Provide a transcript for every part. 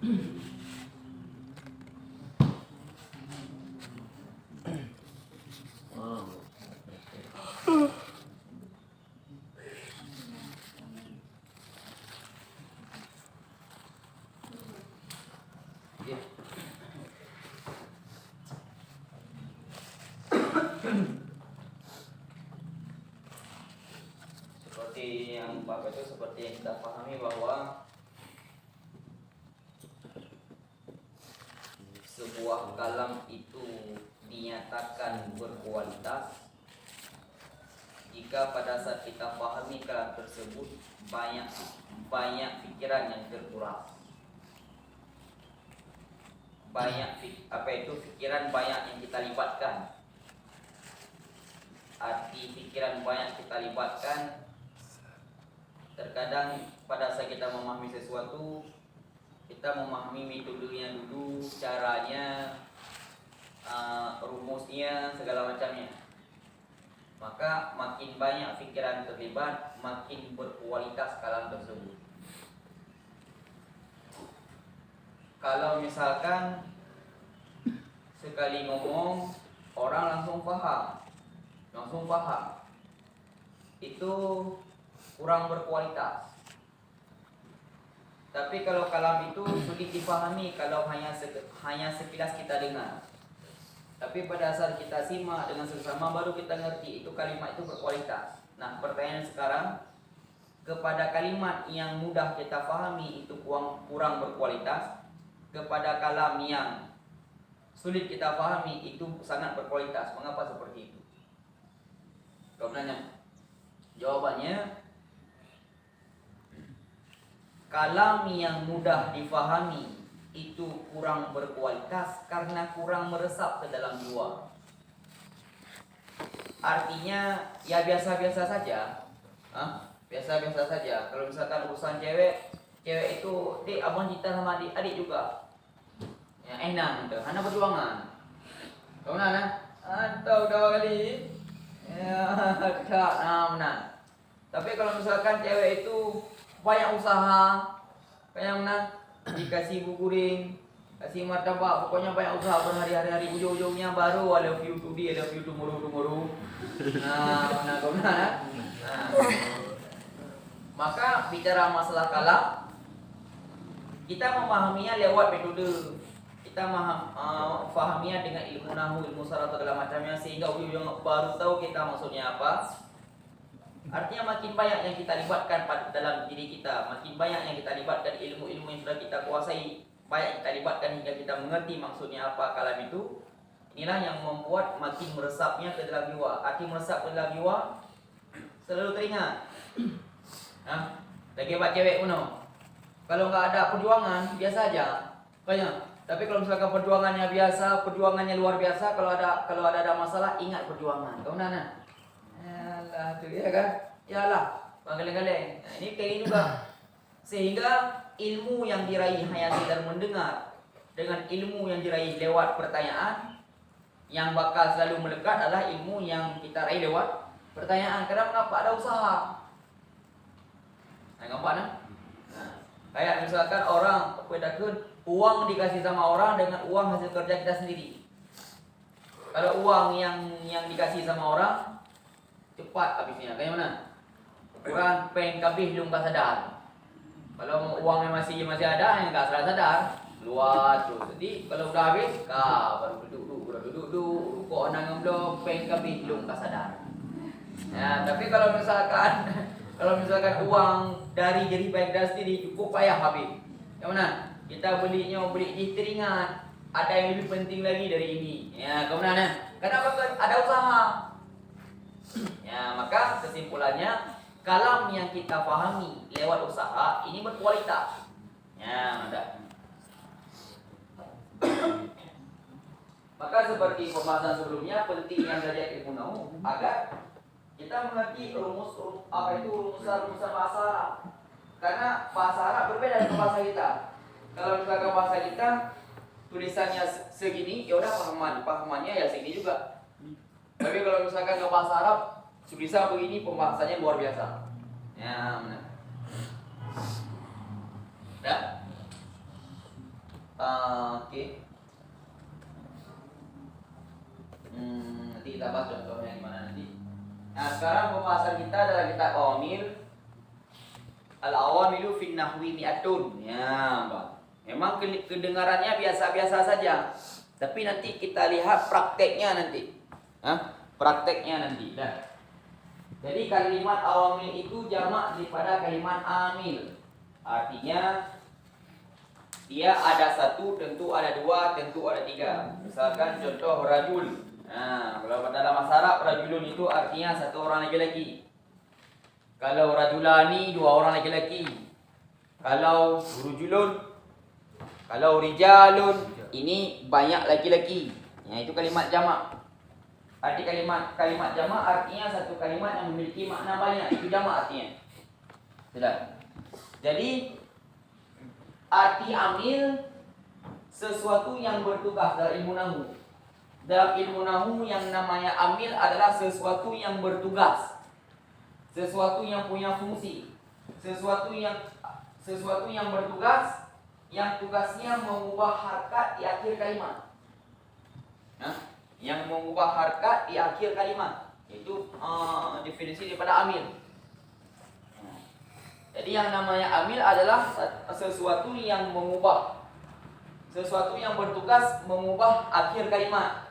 Seperti yang Bapak itu seperti yang kita pahami bahwa sebuah kalam itu dinyatakan berkualitas jika pada saat kita pahami kalam tersebut banyak pikiran yang terkuras, pikiran banyak yang kita libatkan. Arti pikiran banyak kita libatkan, terkadang pada saat kita memahami sesuatu, kita memahami metodenya dulu, caranya, rumusnya, segala macamnya. Maka makin banyak pikiran terlibat, makin berkualitas kalam tersebut. Kalau misalkan sekali ngomong orang langsung paham, itu kurang berkualitas. Tapi kalau kalam itu sulit dipahami kalau hanya sekilas kita dengar. Tapi pada saat kita simak dengan sesama baru kita ngerti itu kalimat itu berkualitas. Nah, pertanyaan sekarang, kepada kalimat yang mudah kita pahami itu kurang berkualitas, kepada kalam yang sulit kita pahami itu sangat berkualitas. Mengapa seperti itu? Kalau nanya, jawabannya, kalam yang mudah difahami itu kurang berkualitas karena kurang meresap ke dalam jiwa. Artinya ya biasa-biasa saja. Biasa-biasa saja. Kalau misalkan urusan cewek itu, "Dek, abang cinta sama adik juga." Ya enak gitu. Hana perjuangan. Kau mana? Tahu dah kali. Ya, tak mana. Tapi kalau misalkan cewek itu banyak usaha, kayak mana? Dikasih bukuring, kasih martabak, pokoknya banyak usaha berhari-hari, ujung-ujungnya baru I love you today, I love you tomorrow. Nah, mana kau mana? Nah. Maka bicara masalah kalam, kita memahaminya lewat metode. Kita memahaminya dengan ilmu nahwu, ilmu saraf segala macamnya, sehingga ujung-ujung baru tahu kita maksudnya apa. Artinya makin banyak yang kita libatkan pada dalam diri kita, makin banyak yang kita libatkan ilmu-ilmu yang sudah kita kuasai, banyak kita libatkan hingga kita mengerti maksudnya apa kalam itu. Inilah yang membuat makin meresapnya ke dalam jiwa. Arti meresap ke dalam jiwa selalu teringat. Lagi buat cewek pun, kalau nggak ada perjuangan biasa aja, banyak. Tapi kalau misalkan perjuangannya biasa, perjuangannya luar biasa, kalau ada masalah ingat perjuangan. Kau nana? Yalah tu ya kan? Yalah, galeng-galeng. Nah, ini kayak ini juga. Sehingga ilmu yang diraih hanya sekedar mendengar dengan ilmu yang diraih lewat pertanyaan, yang bakal selalu melekat adalah ilmu yang kita raih lewat pertanyaan. Kadang mengapa ada usaha? Nah, nampak nah? Kayak misalkan orang pedagang, uang dikasih sama orang dengan uang hasil kerja kita sendiri. Kalau uang yang dikasih sama orang cepat habisnya, kayak mana? Ukuran pen kabih belum tak sadar. Kalau uangnya masih ada, yang tak sadar, keluar terus. Jadi kalau udah habis, baru duduk, kok nang belum pen kabih belum tak sadar. Ya, tapi kalau misalkan uang dari jadi baik dan sendiri cukup payah habis. Yang mana? Kita beli teringat ada yang lebih penting lagi dari ini. Ya, kemudian kenapa ada usaha? Ya, maka kesimpulannya kalam yang kita pahami lewat usaha ini berkualitas. Ya, ada. Maka seperti pembahasan sebelumnya, pentingnya belajar ilmu nahwu agar kita mengerti rumusan bahasa Arab. Karena bahasa Arab berbeda dengan bahasa kita. Kalau misalkan bahasa kita tulisannya segini, ya udah pahamannya ya segini juga. Tapi kalau misalkan ke bahasa Arab, tulisan begini pembahasannya luar biasa. Ya, benar. Ya. Oke. Nanti kita bahas contohnya gimana nanti. Nah, sekarang pembahasan kita adalah kitab Awamil. Al-awamilu fin nahwi mi'atun. Ya, Bang. Memang kedengarannya biasa-biasa saja. Tapi nanti kita lihat prakteknya nanti. Prakteknya nanti. Dah. Jadi kalimat awamil itu jamak daripada kalimat amil. Artinya dia ada satu, tentu ada dua, tentu ada tiga. Misalkan contoh rajul. Nah, kalau dalam bahasa Arab rajulun itu artinya satu orang laki-laki. Kalau rajulani dua orang laki-laki. Kalau rujulun, kalau rijalun ini banyak laki-laki. Ya, itu kalimat jamak. Arti kalimat jamak artinya satu kalimat yang memiliki makna banyak. Itu jamak artinya. Sudah. Jadi arti amil sesuatu yang bertugas dalam ilmu nahwu. Dalam ilmu nahwu yang namanya amil adalah sesuatu yang bertugas. Sesuatu yang punya fungsi, sesuatu yang bertugas, yang tugasnya mengubah harkat di akhir kalimat. Yang mengubah harkat di akhir kalimat. Itu definisi daripada amil. Jadi yang namanya amil adalah sesuatu yang mengubah, sesuatu yang bertugas mengubah akhir kalimat.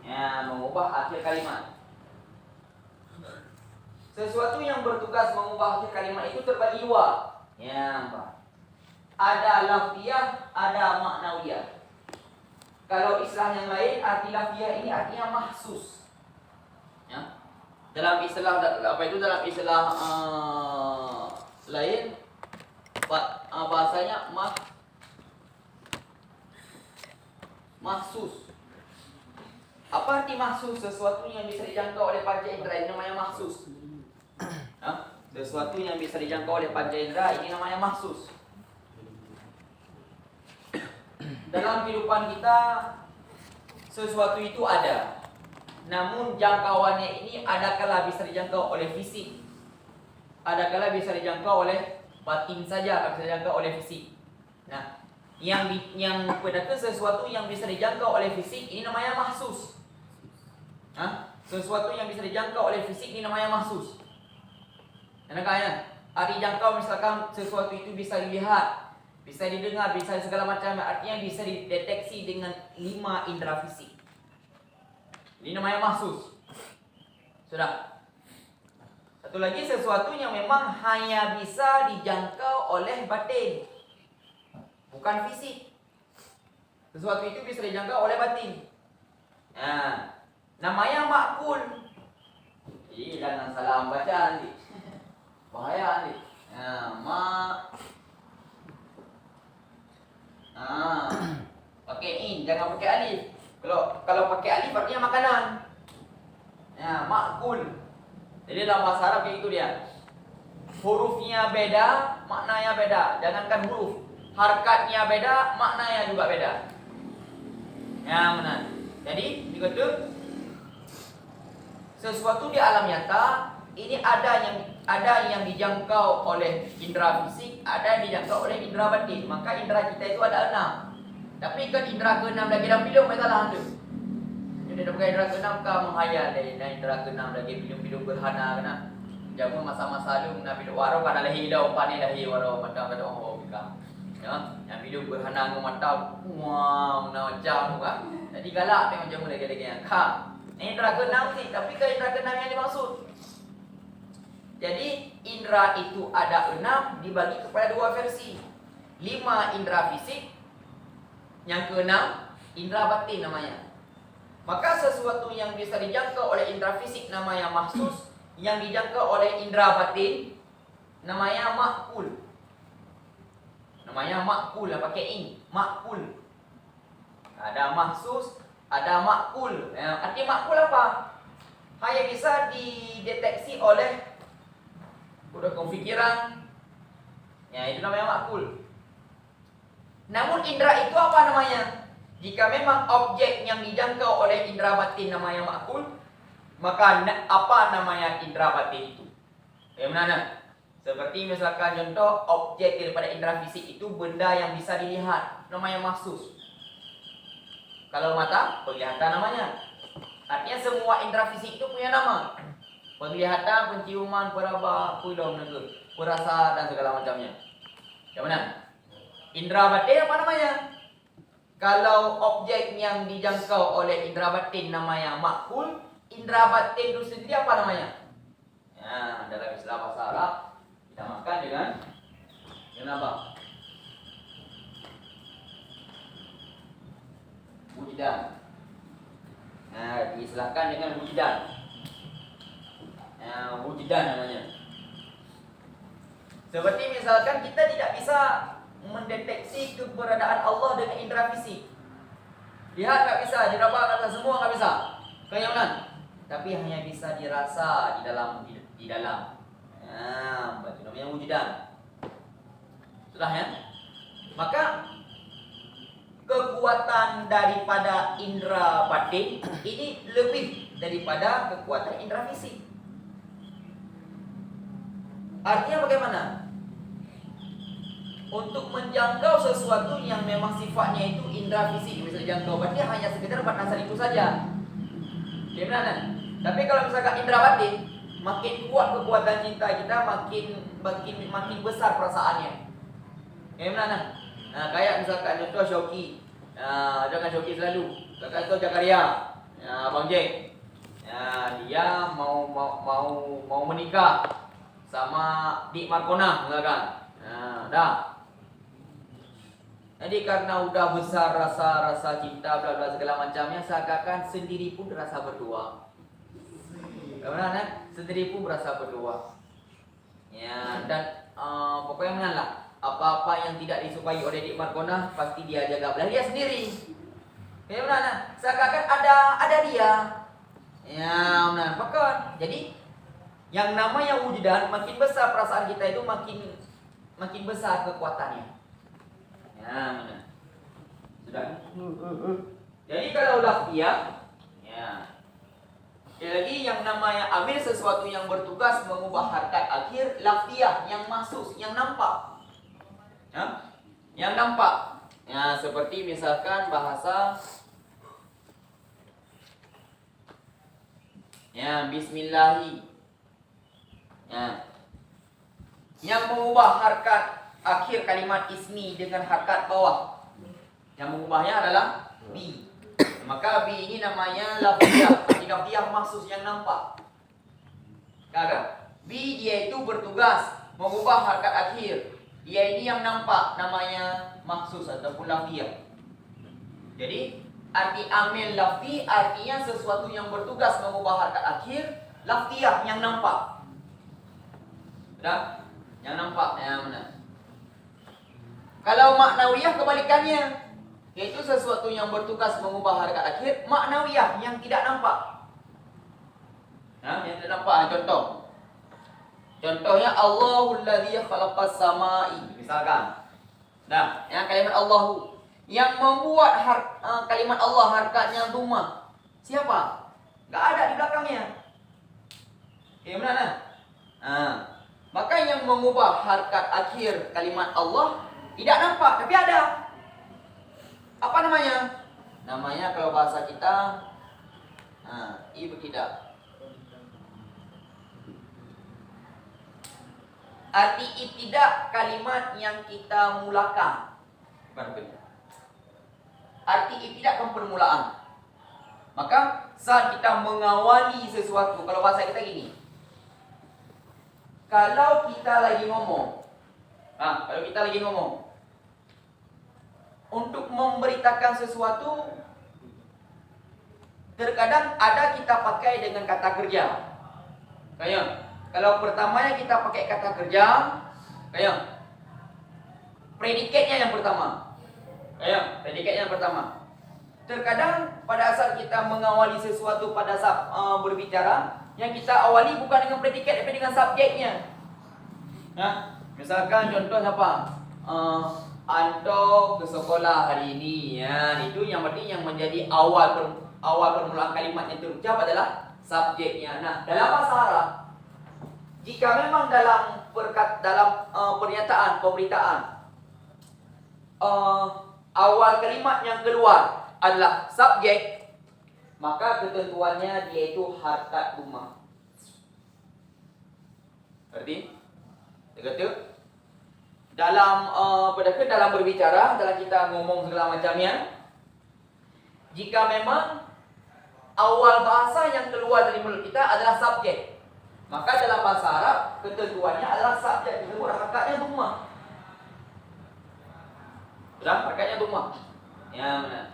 Ya, mengubah akhir kalimat. Sesuatu yang bertugas mengubah akhir kalimat itu terbagi dua. Ya, Pak. Ada lafziyah, ada maknawiyah. Kalau istilah yang lain, arti lafziyah ini artinya mahsus. Ya. Dalam istilah dalam istilah lain bahasanya mahsus. Apa arti mahsus? Sesuatu yang bisa dijangkau oleh panca indera ini namanya mahsus. Sesuatu yang bisa dijangkau oleh panca indera ini namanya mahsus. Dalam kehidupan kita sesuatu itu ada. Namun jangkauannya ini adakala bisa dijangkau oleh fisik, adakala bisa dijangkau oleh batin saja, bisa dijangkau oleh fisik. Nah, yang bedakan sesuatu yang bisa dijangkau oleh fisik ini namanya mahsus. Sesuatu yang bisa dijangkau oleh fisik ini namanya mahsus. Karena arti jangkau misalkan sesuatu itu bisa dilihat, bisa didengar, bisa segala macam, artinya bisa dideteksi dengan 5 indera fisik. Ini namanya mahsus. Sudah. Satu lagi sesuatu yang memang hanya bisa dijangkau oleh batin, bukan fisik. Sesuatu itu bisa dijangkau oleh batin. Nah, namanya makul. Jadi jangan salah baca nanti. Bahaya nanti. Pakai in, jangan pakai alif. Kalau pakai alif artinya makanan. Ya, makul. Jadi dalam bahasa Arab kayak gitu dia. Hurufnya beda, maknanya beda. Jangankan huruf, harkatnya beda, maknanya juga beda. Ya, benar. Jadi begitu. Sesuatu di alam nyata ini ada yang dijangkau oleh indera fisik, ada yang dijangkau oleh indera batin. Maka indera kita itu ada 6. Tapi kan indera ke-6 lagi dalam film masalah tu. Jadi dah pakai indera ke-6 kau menghayal dan indera ke-6 lagi film-film berhana kena. Jamu masa-masa lu nak film waro kan lahir dah umpan lahir waro mata kata oh bika. Ya, yang video berhana ngom mata wow nak macam kan. Jadi galak tengok jamu lagi-lagi yang kah. Ini indera ke-6 sih, tapi kan indera ke-6 yang dimaksud. Jadi indera itu ada 6 dibagi kepada 2 versi. 5 indera fisik, yang ke-6 indera batin namanya. Maka sesuatu yang bisa dijangkau oleh indera fisik namanya mahsus, yang dijangkau oleh indera batin namanya makul. Namanya makul, pakai in, makul. Ada mahsus, ada makul. Arti makul apa? Hanya bisa dideteksi oleh udah konfikiran. Ya, itu namanya makul. Namun indera itu apa namanya? Jika memang objek yang dijangkau oleh indera batin namanya makul, maka apa namanya indera batin itu? Bagaimana? Seperti misalkan contoh objek daripada indera fisik itu benda yang bisa dilihat, namanya mahsus. Kalau mata, penglihatan namanya. Artinya semua indera fisik itu punya nama. Penglihatan, penciuman, peraba, perasa dan segala macamnya. Yang mana? Indera batin apa namanya? Kalau objek yang dijangkau oleh indera batin namanya makul, indera batin itu sendiri apa namanya? Ya, dalam istilah bahasa Arab dinamakan dengan apa? Wujudan. Nah, diistilahkan dengan wujudan. Wujudan namanya. Seperti misalkan kita tidak bisa mendeteksi keberadaan Allah dengan indera fisik. Lihat tak bisa, diraba tak bisa, semua tak bisa. Kenyaman. Tapi hanya bisa dirasa di dalam. Nah, itu namanya wujudan. Sudah ya? Maka kekuatan daripada indera batin ini lebih daripada kekuatan indera fisik. Artinya bagaimana? Untuk menjangkau sesuatu yang memang sifatnya itu indera fisik bisa dijangkau, berarti hanya sekedar batasan itu saja. Gimana? Tapi kalau misalkan indera batin, makin kuat kekuatan cinta kita, makin besar perasaannya. Gimana? Nah, kayak misalkan contoh Syauqi. Jangan Syauqi selalu. Misalkan contoh Jakaria. Abang Jack. Dia mau menikah sama Dik Markona misalkan. Dah. Jadi karena udah besar rasa cinta bla bla segala macamnya, seakan-akan sendiri pun rasa berdua. Bagaimana? Sendiri pun berasa berdua. Ya, dan pokoknya mana lah. Apa-apa yang tidak disukai oleh Dik Markona pasti dia jaga belah dia sendiri. Bagaimana? Seakan-akan ada dia. Ya, benar. Bahkan jadi yang namanya wujudan, makin besar perasaan kita itu makin besar kekuatannya. Ya, benar. Sudah. Jadi kalau lafziyah, ya. Lagi yang namanya amil sesuatu yang bertugas mengubah harkat akhir, lafziyah yang mahsus, yang nampak. Ya? Yang nampak. Ya, seperti misalkan bahasa bismillahi. Ya. Yang mengubah harkat akhir kalimat ismi dengan harkat bawah. Yang mengubahnya adalah bi. Maka bi ini namanya lafziyah. Lafziyah mahsus yang nampak. Bi dia itu bertugas mengubah harkat akhir. Dia ini yang nampak, namanya mahsus ataupun lafziyah. Jadi arti amil lafzi artinya sesuatu yang bertugas mengubah harkat akhir, lafziyah yang nampak. Sudah? Yang nampak, yang mana? Kalau maknawiyah kebalikannya, yaitu sesuatu yang bertugas mengubah harkat akhir, maknawiyah yang tidak nampak. Yang tidak nampak. Contohnya Allahul ladzi khalaqas samai, misalkan. Nah, yang kalimat Allahu yang membuat kalimat Allah harkatnya dhamma. Siapa? Enggak ada di belakangnya. Gimana? Maka yang mengubah harkat akhir kalimat Allah tidak nampak, tapi ada. Apa namanya? Namanya kalau bahasa kita ibtidah. Arti ibtidah kalimat yang kita mulakan. Arti ibtidah kan permulaan. Maka saat kita mengawali sesuatu, kalau bahasa kita gini. Kalau kita lagi ngomong, untuk memberitakan sesuatu, terkadang ada kita pakai dengan kata kerja. Kayak kalau pertamanya kita pakai kata kerja, kayak predikatnya yang pertama. Terkadang pada saat kita mengawali sesuatu pada saat berbicara, yang kita awali bukan dengan predikat tapi dengan subjeknya. Misalkan contoh apa? Anto ke sekolah hari ini. Ya, itu yang berarti yang menjadi awal permulaan kalimat yang terucap adalah subjeknya. Nah, dalam bahasa Arab, jika memang dalam pernyataan, pemberitaan, awal kalimat yang keluar adalah subjek, maka ketentuannya dia itu harkat rumah. Berarti dia kata dalam berbicara, dalam kita ngomong segala macamnya, jika memang awal bahasa yang keluar dari mulut kita adalah subjek, maka dalam bahasa Arab ketentuannya adalah subjek disebut harkatnya rumah. Sudah, harkatnya rumah. Ya benar.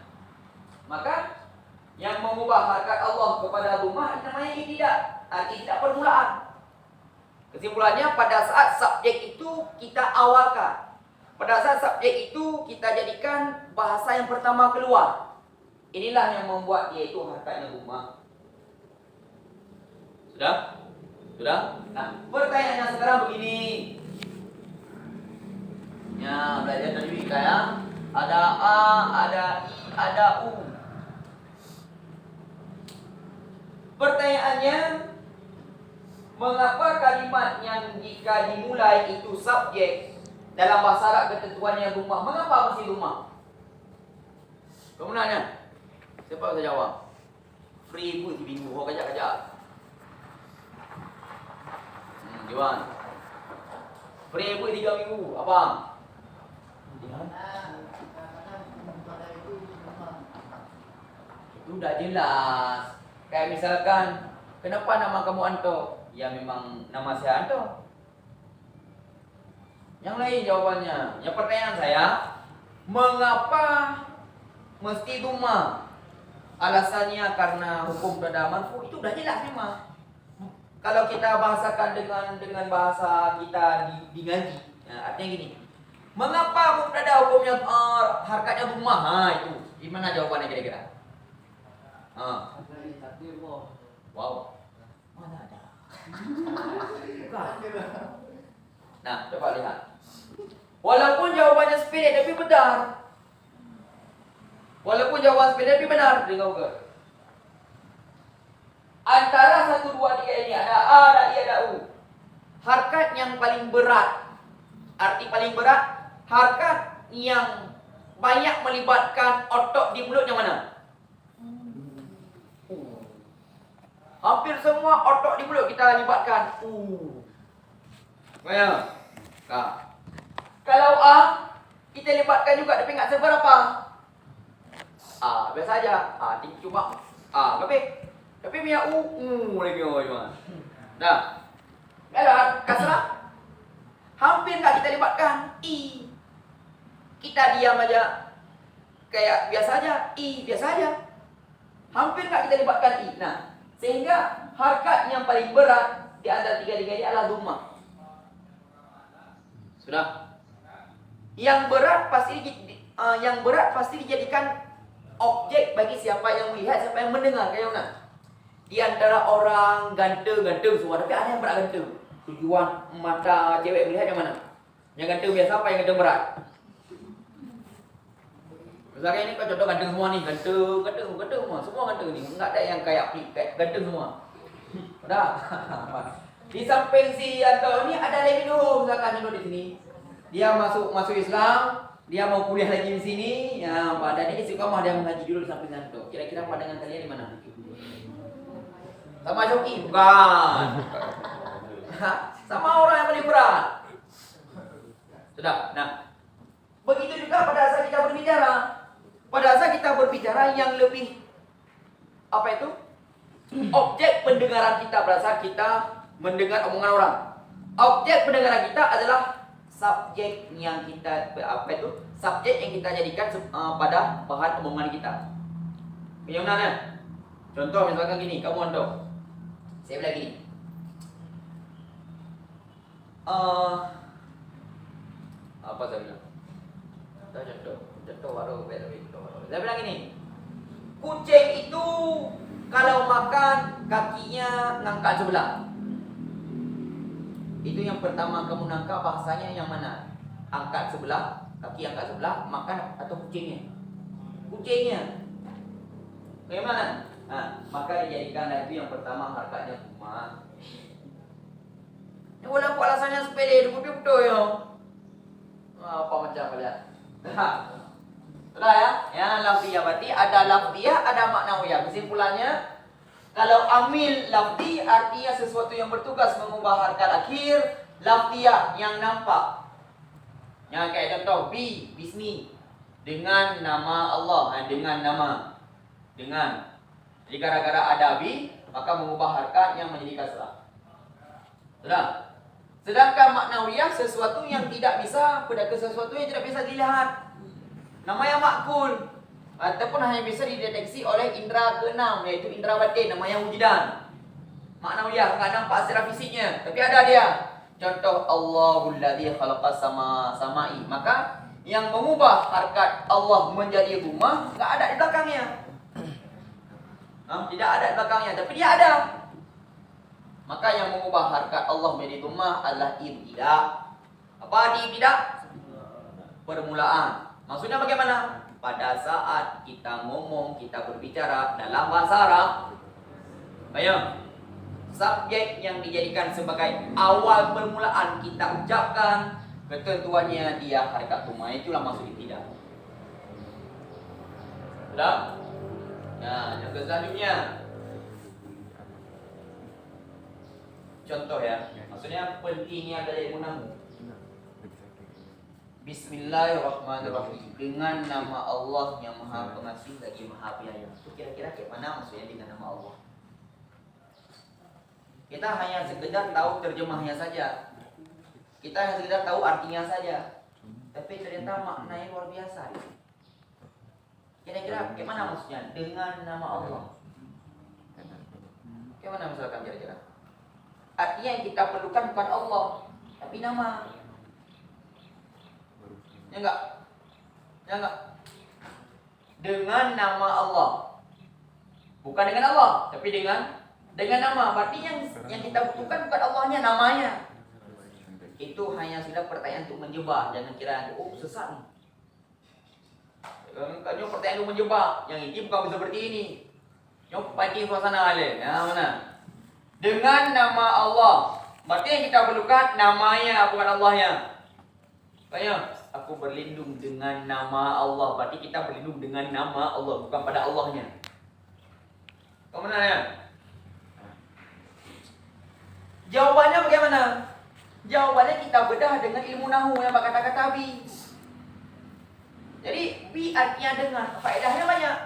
Maka yang mengubah harkat Allah kepada rumah namanya tidak, tidak permulaan. Kesimpulannya, pada saat subjek itu kita awalkan, pada saat subjek itu kita jadikan bahasa yang pertama keluar, inilah yang membuat dia itu harkatnya rumah. Sudah? Sudah? Nah, pertanyaannya sekarang begini. Ya, belajar tadi kita ya. Ada A, ada I, ada U. Pertanyaannya, mengapa kalimat yang jika dimulai itu subjek dalam bahasa Arab ketentuannya rumah? Mengapa mesti rumah? Kamu nanya? Siapa bisa jawab? Free pun si bingung, kau kajak-kajak. Juan. Free pun 3 minggu, apa? Itu udah jelas. Kayak misalkan, kenapa nama kamu Anto? Ya memang nama saya Anto. Yang lain jawabannya. Yang pertanyaan saya, mengapa mesti rumah? Alasannya karena hukum tanda manfu, itu udah jelas memang. Kalau kita bahasakan dengan bahasa kita di ngaji, ya, artinya gini. Mengapa mubtada hukumnya harkatnya rumah? Itu gimana jawabannya kira-kira? Wow. Mana ada? Nah, coba lihat. Walaupun jawabannya sepele tapi benar. Walaupun jawaban sepele tapi benar, dengar ke? Antara 1, 2, 3 ini ada A, ada I, ada U. Harkat yang paling berat, arti paling berat, harkat yang banyak melibatkan otot di mulut yang mana? Hampir semua otot di mulut kita libatkan. Bayang. Nah. Kalau A, kita libatkan juga tapi enggak seberapa. A, biasa aja. Tinggi cuma A, tapi punya U lagi gimana? Nah. Kalau kasrah, hampir enggak kita libatkan. I. Kita diam aja. Kayak biasa aja. I, biasa aja. Hampir enggak kita libatkan I. Nah, sehingga harkat yang paling berat di antara tiga-tiga ini adalah dhamma. Sudah. Yang berat pasti dijadikan objek bagi siapa yang melihat, siapa yang mendengar. Kayak mana? Di antara orang ganteng semua, tapi ada yang berat ganteng. Tujuan mata cewek melihat yang mana? Yang ganteng biasa apa, yang ganteng berat? Misalnya ini kan contoh ganteng semua nih, ganteng semua ganteng nih, enggak ada yang kayak ganteng semua. Udah. Di samping si Anto ini ada lagi dulu, misalkan contoh di sini. Dia masuk Islam, dia mau kuliah lagi di sini, ya pada ini suka mau ada yang mengaji dulu di samping Anto. Kira-kira pandangan kalian di mana? Sama Joki? Bukan. Sama orang yang paling berat. Sudah. Nah, begitu juga pada saat kita berbicara. Pada saat kita berbicara yang lebih apa itu? Objek pendengaran kita pada saat kita mendengar omongan orang. Objek pendengaran kita adalah subjek yang kita subjek yang kita jadikan pada bahan omongan kita. Bagaimana? Contoh misalkan gini, kamu Ando. Saya bilang gini. Apa saya bilang? Contoh baru. Saya bilang gini. Kucing itu kalau makan kakinya ngangkat sebelah. Itu yang pertama kamu nangkap bahasanya yang mana? Angkat sebelah, kaki angkat sebelah, makan atau kucingnya? Kucingnya. Bagaimana? Nah, maka dijadikanlah itu yang pertama harkatnya rumah. Walaupun alasannya sepele, tapi betul ya. Apa macam kalian? Sudah ya? Ya, lafziyah berarti ada lafziyah, ada maknawiyah. Kesimpulannya, kalau amil lafzi artinya sesuatu yang bertugas mengubah harkat akhir, lafziyah yang nampak. Yang kayak contoh bismi, dengan nama Allah, dengan nama, dengan. Jadi gara-gara ada bi, maka mengubah harkat yang menjadi kasrah. Sudah. Sedangkan maknawiyah sesuatu yang tidak bisa, pada sesuatu yang tidak bisa dilihat. Nama yang makul ataupun hanya bisa dideteksi oleh indera keenam, yaitu indera batin, nama yang wujudan. Maknawiyah enggak nampak secara fisiknya, tapi ada dia. Contoh Allahul ladzi khalaqas samai, maka yang mengubah harkat Allah menjadi rumah enggak ada di belakangnya. Tidak ada di belakangnya, tapi dia ada. Maka yang mengubah harkat Allah menjadi rumah adalah ibtida. Apa ibtida? Permulaan. Maksudnya bagaimana? Pada saat kita ngomong, kita berbicara dalam bahasa Arab, ayo, subjek yang dijadikan sebagai awal permulaan kita ucapkan, ketentuannya dia harkat rumah. Itulah maksud ibtida. Sudah? Nah, yang selanjutnya. Contoh ya, maksudnya pentingnya dari ilmu. Bismillahirrahmanirrahim. Dengan nama Allah yang Maha Pengasih lagi Maha Penyayang. Itu kira-kira kayak mana maksudnya dengan nama Allah? Kita hanya sekedar tahu terjemahnya saja. Kita hanya sekedar tahu artinya saja. Tapi ternyata maknanya luar biasa. Kira-kira kayak mana maksudnya dengan nama Allah? Kayak mana misalkan kira-kira? Artinya yang kita perlukan bukan Allah, tapi nama. Ya enggak? Ya enggak? Dengan nama Allah. Bukan dengan Allah, tapi dengan nama. Berarti yang kita butuhkan bukan Allahnya, namanya. Itu hanya sudah pertanyaan untuk menjebak. Jangan kira, oh sesat nih. Kalau pertanyaan untuk menjebak, yang ini bukan seperti ini. Yang pancing suasana alim. Ya mana? Dengan nama Allah. Berarti yang kita perlukan namanya, bukan Allahnya. Tanya, aku berlindung dengan nama Allah. Berarti kita berlindung dengan nama Allah, bukan pada Allahnya. Kamu nanya? Jawabannya bagaimana? Jawabannya kita bedah dengan ilmu nahu yang kata-kata bi. Jadi bi artinya dengan, faedahnya banyak.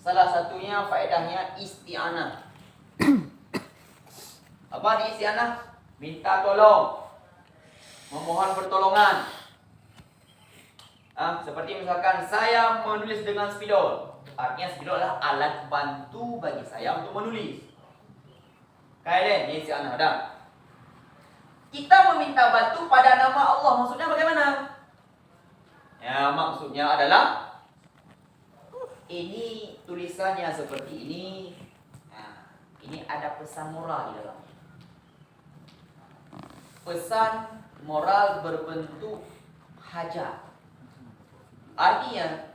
Salah satunya faedahnya isti'anah. Apa di isti'anah? Minta tolong, memohon pertolongan. Seperti misalkan saya menulis dengan spidol. Artinya spidol adalah alat bantu bagi saya untuk menulis. Kayak ini isti'anah dah. Kita meminta bantu pada nama Allah. Maksudnya bagaimana? Ya, maksudnya adalah ini tulisannya seperti ini. Nah, ini ada pesan moral di dalamnya. Pesan moral berbentuk hajat. Artinya,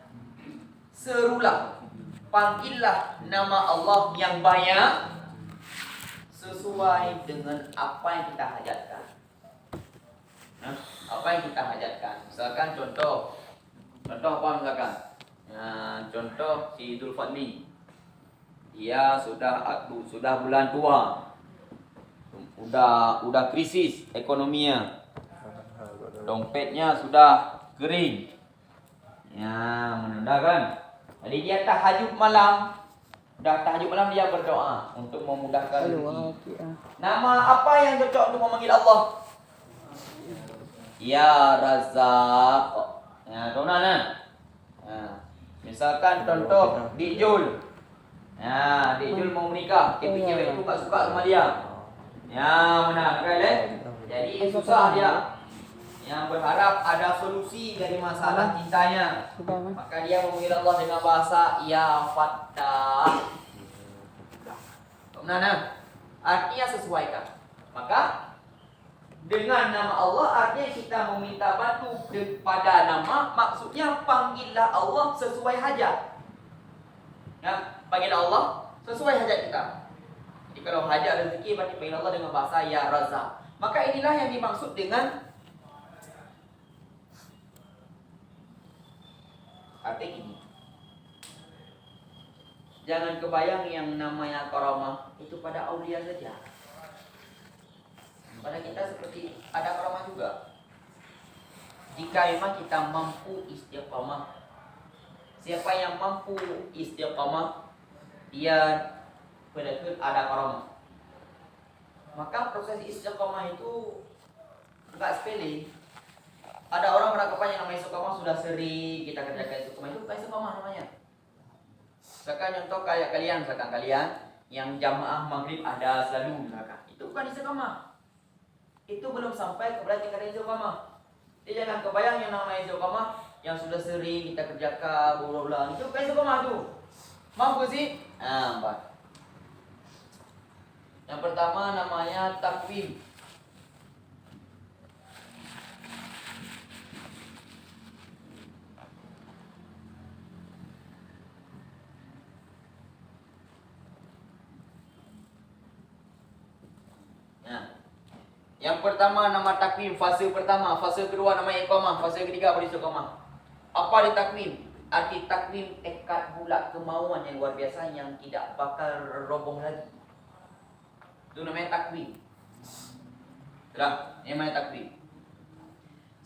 serulah, panggillah nama Allah yang banyak sesuai dengan apa yang kita hajatkan. Nah, apa yang kita hajatkan? Misalkan contoh apa misalkan? Contoh si Idul Fadli. Dia sudah bulan tua. Udah krisis ekonominya. Dompetnya sudah kering. Ya, menunda kan? Jadi dia tahajud malam. Tahajud malam dia berdoa untuk memudahkan rezeki. Nama apa yang cocok untuk memanggil Allah? Ya Razak. Ya, tahu mana? Misalkan contoh Dijul. Ya, Dijul mau menikah, tapi cewek itu tak suka sama dia. Ya, benar kan? Jadi susah dia. Yang berharap ada solusi dari masalah cintanya. Maka dia memanggil Allah dengan bahasa Ya Fattah. Mana? Artinya sesuaikan. Maka dengan nama Allah artinya kita meminta bantu pada nama, maksudnya panggillah Allah sesuai hajat. Ya, panggil Allah sesuai hajat kita. Jadi kalau hajat rezeki berarti panggil Allah dengan bahasa Ya Razak. Maka inilah yang dimaksud dengan arti ini. Jangan kebayang yang namanya karamah itu pada aulia saja. Pada kita seperti ada karamah juga. Jika memang kita mampu istiqamah. Siapa yang mampu istiqamah, dia benar-benar ada karamah. Maka proses istiqamah itu enggak sepele. Ada orang beranggapan yang namanya istiqamah sudah sering kita kerjakan istiqamah, itu bukan istiqamah namanya. Misalkan contoh kayak kalian, yang jamaah maghrib ada selalu misalkan, itu bukan istiqamah. Itu belum sampai kepada tingkatan istiqamah. Jadi jangan kebayang yang namanya istiqamah yang sudah sering kita kerjakan berulang-ulang, itu bukan istiqamah tuh. Mampu sih? Empat. Yang pertama namanya takwim. Yang pertama nama takwim, fase pertama, fase kedua nama iqamah, fase ketiga beristiqamah. Apa di takwim? Arti takwim tekad bulat kemauan yang luar biasa yang tidak bakal roboh lagi. Itu namanya takwim. Sudah, ini namanya takwim.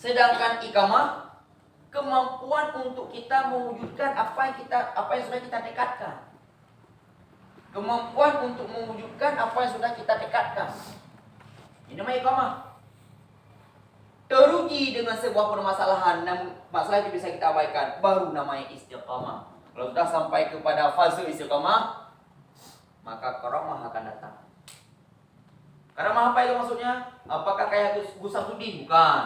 Sedangkan iqamah kemampuan untuk kita mewujudkan apa yang sudah kita tekadkan. Kemampuan untuk mewujudkan apa yang sudah kita tekadkan. Ini namanya iqamah. Teruji dengan sebuah permasalahan, namun masalah itu bisa kita abaikan, baru namanya istiqamah. Kalau sudah sampai kepada fase istiqamah, maka karamah akan datang. Karamah apa itu maksudnya? Apakah kayak Gus Samsudin? Bukan.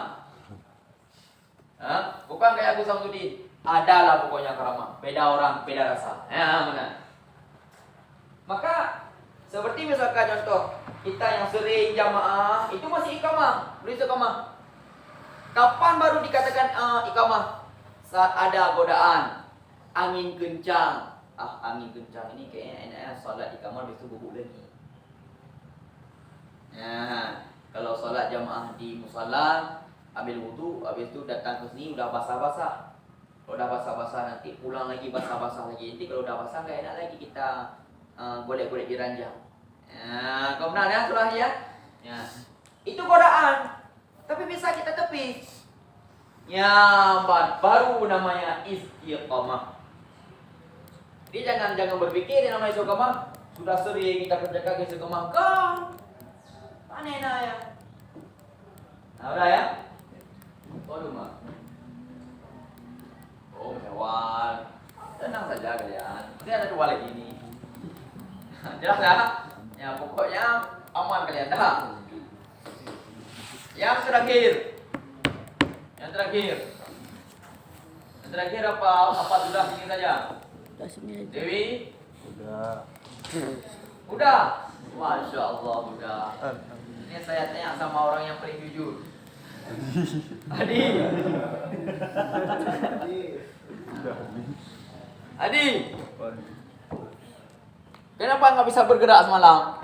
Bukan kayak Gus Samsudin. Adalah pokoknya karamah. Beda orang, beda rasa. Ya, benar. Maka seperti misalkan contoh, kita yang sering jamaah itu masih iqamah, belum istiqamah. Kapan baru dikatakan iqamah? Saat ada godaan, angin kencang. Angin kencang ini kayaknya enaknya salat iqamah besok bubuk lagi. Nah, kalau salat jamaah di musalla, ambil wudu, habis itu datang ke sini udah basah-basah. Kalau udah basah-basah nanti pulang lagi basah-basah lagi. Nanti kalau udah basah enggak enak lagi kita golek-golek di ranjang. Kau benar ya surah ya? Ya. Itu godaan. Tapi bisa kita tepis. Ya, baru namanya istiqamah. Jadi jangan berpikir yang namanya istiqamah sudah sering kita kerjakan istiqamah kan. Aneh ya. Nah, udah ya? Waduh, Mak. Oh, kawan. Tenang saja kalian. Nanti ada dua lagi ini. Jelas ya? Ya pokoknya aman kalian dah. Yang terakhir. Yang terakhir apa sudah ini saja? Dewi? Udah. Masya Allah udah. Ini saya tanya sama orang yang paling jujur. Adi. Kenapa nggak bisa bergerak semalam?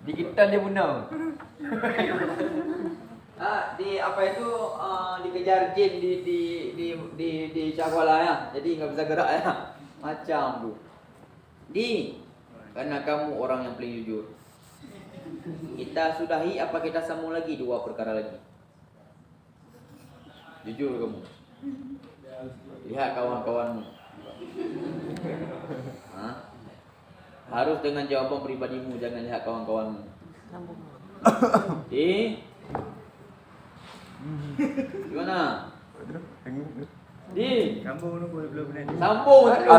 Digital dia bunuh. Di apa itu dikejar jin di Cagwala ya. Jadi nggak bisa gerak ya. Macam tu. Karena kamu orang yang paling jujur. Kita sudahi apa kita sambung lagi 2 perkara lagi? Jujur kamu. Lihat kawan-kawanmu. Harus dengan jawaban pribadimu, jangan lihat kawan-kawanmu. Gimana? Sambung dulu belum nanti. Sambung. Aduh,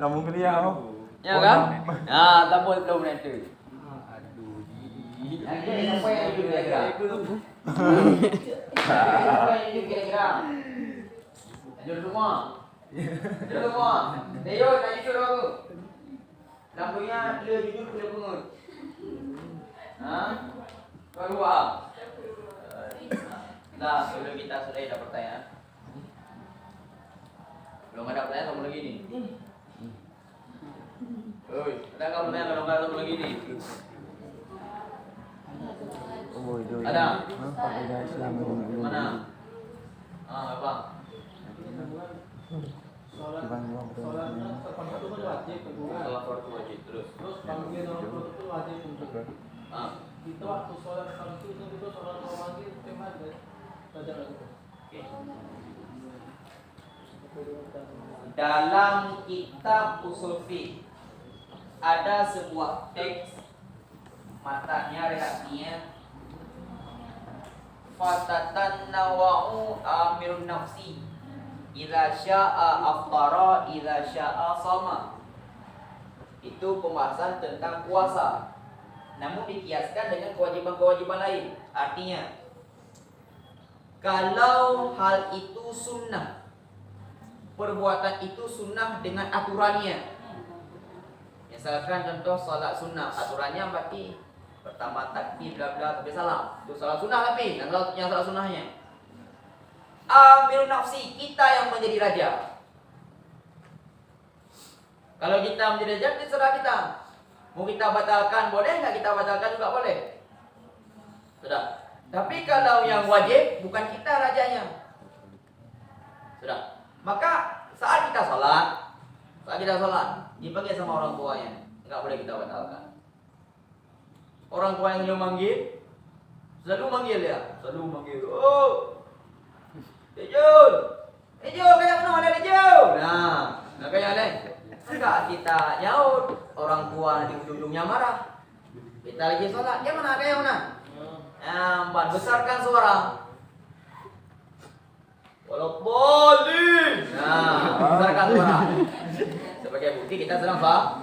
sambung ke dia. Ya kan? Sambung belum nanti. Siapa yang jujur kira-kira? Jujur semua. Leo, nak jujur aku. Lampunya dia jujur punya pungut. Keluar. Nah, sebelum kita sudah ada pertanyaan. Belum ada pertanyaan, kamu lagi nih. Oi, ada kamu yang kalau satu lagi nih. Oh, itu. Ada. Pak udah Islam dulu. Mana? Apa? Bang gua Salah fardu wajib terus. Kita waktu sholat fardu itu sholat rawatib cuma baca lagu. Dalam kitab usul fiqh ada sebuah teks matanya redaksinya fatatan nawau amirun nafsi idza syaa aftara idza syaa sama. Itu pembahasan tentang puasa, namun dikiaskan dengan kewajiban-kewajiban lain. Artinya, kalau hal itu sunnah, perbuatan itu sunnah dengan aturannya. Misalkan contoh salat sunnah, aturannya berarti pertama takbir bla bla sampai salam. Itu salat sunnah, tapi yang salat sunnahnya. Amirun nafsi, kita yang menjadi raja. Kalau kita menjadi raja, terserah kita. Mau kita batalkan boleh, nggak kita batalkan juga boleh. Sudah. Tapi kalau yang wajib bukan kita rajanya. Sudah. Maka saat kita sholat dipanggil sama orang tuanya, nggak boleh kita batalkan. Orang tua yang selalu manggil ya, selalu manggil. Oh, Dejul, kayak mana Dejul? Nah kayak lain. Enggak kita nyaut, orang tua di ujung-ujungnya marah. Kita lagi sholat, dia mana kayak mana? Besarkan suara. Walau boleh. Besarkan suara. Sebagai bukti kita sedang sholat.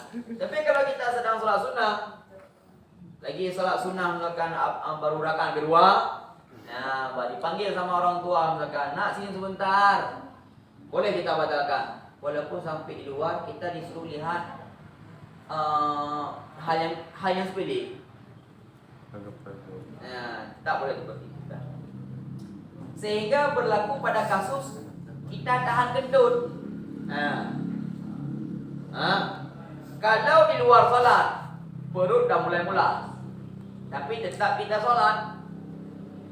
Tapi kalau kita sedang sholat sunnah, lagi sholat sunnah misalkan baru rakaat kedua, dipanggil sama orang tua misalkan, nak sini sebentar, boleh kita batalkan. Walaupun sampai di luar kita disuruh lihat hal yang sepele. Tak boleh seperti kita. Sehingga berlaku pada kasus kita tahan kentut. Kalau di luar salat, perut dah mulai mulas, tapi tetap kita salat,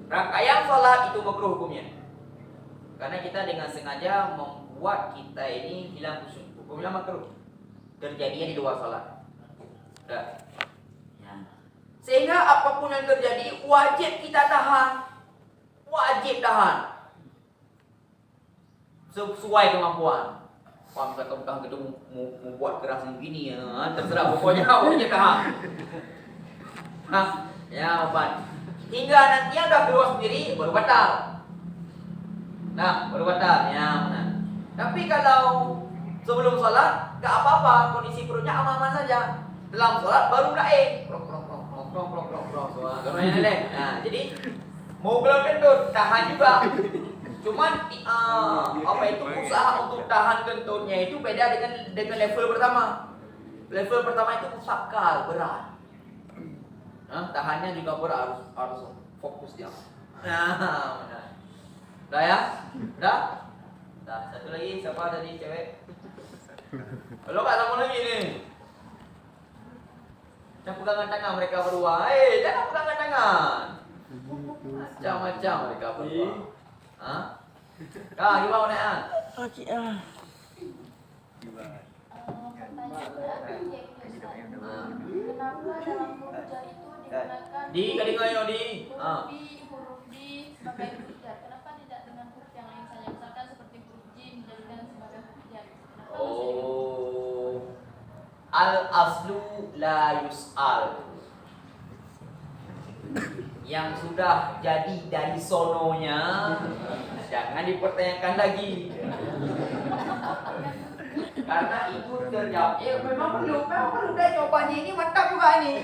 rangkaian salat itu makruh hukumnya. Karena kita dengan sengaja membuat kita ini hilang khusyuk. Hukumnya makruh. Terjadinya di luar salat. Sehingga apapun yang terjadi wajib kita tahan. Wajib tahan. Sesuai kemampuan. Kalau misalkan kita mau buat keras begini ya, terserah pokoknya wajib tahan. Ya apa? Hingga nanti udah keluar sendiri baru batal. Baru batal. Ya benar. Tapi kalau sebelum sholat gak apa-apa, kondisi perutnya aman-aman saja. Dalam sholat baru mulai jadi mau belum kentut tahan juga. Cuman usaha untuk tahan kentutnya itu beda dengan level pertama. Level pertama itu musakal, berat. Tahannya juga berat, harus fokus dia. Benar. Udah ya? Udah? Satu lagi, siapa tadi cewek? Kalau nggak sama lagi nih. Jangan pegangan tangan mereka berdua. Jangan pegangan tangan. Macam-macam mereka berdua. Gimana Nean? Okey Kenapa dalam hujah itu digunakan huruf D sebagai hujah? Kenapa tidak dengan huruf yang lain saja? Misalkan seperti huruf jim dijadikan sebagai hujah. Al aslu la yus'al. Yang sudah jadi dari sononya jangan dipertanyakan lagi. Karena itu terjawab. Memang perlu dan jawabannya ini mantap juga ini.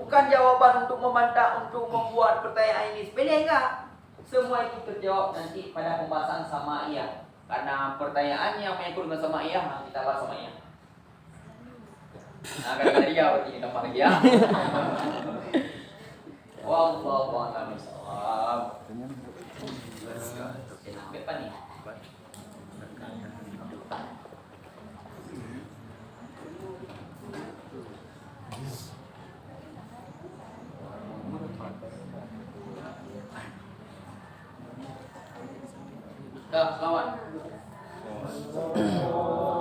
Bukan jawaban untuk membantah, untuk membuat pertanyaan ini sepele enggak. Semua itu terjawab nanti pada pembahasan sama iya. Karena pertanyaannya menyangkut dengan sama iya, kita bahas sama iya. Kata dia berarti ini tambah lagi ya. Wallahu a'lam bishawab. Kenapa nih? Dah, selamat.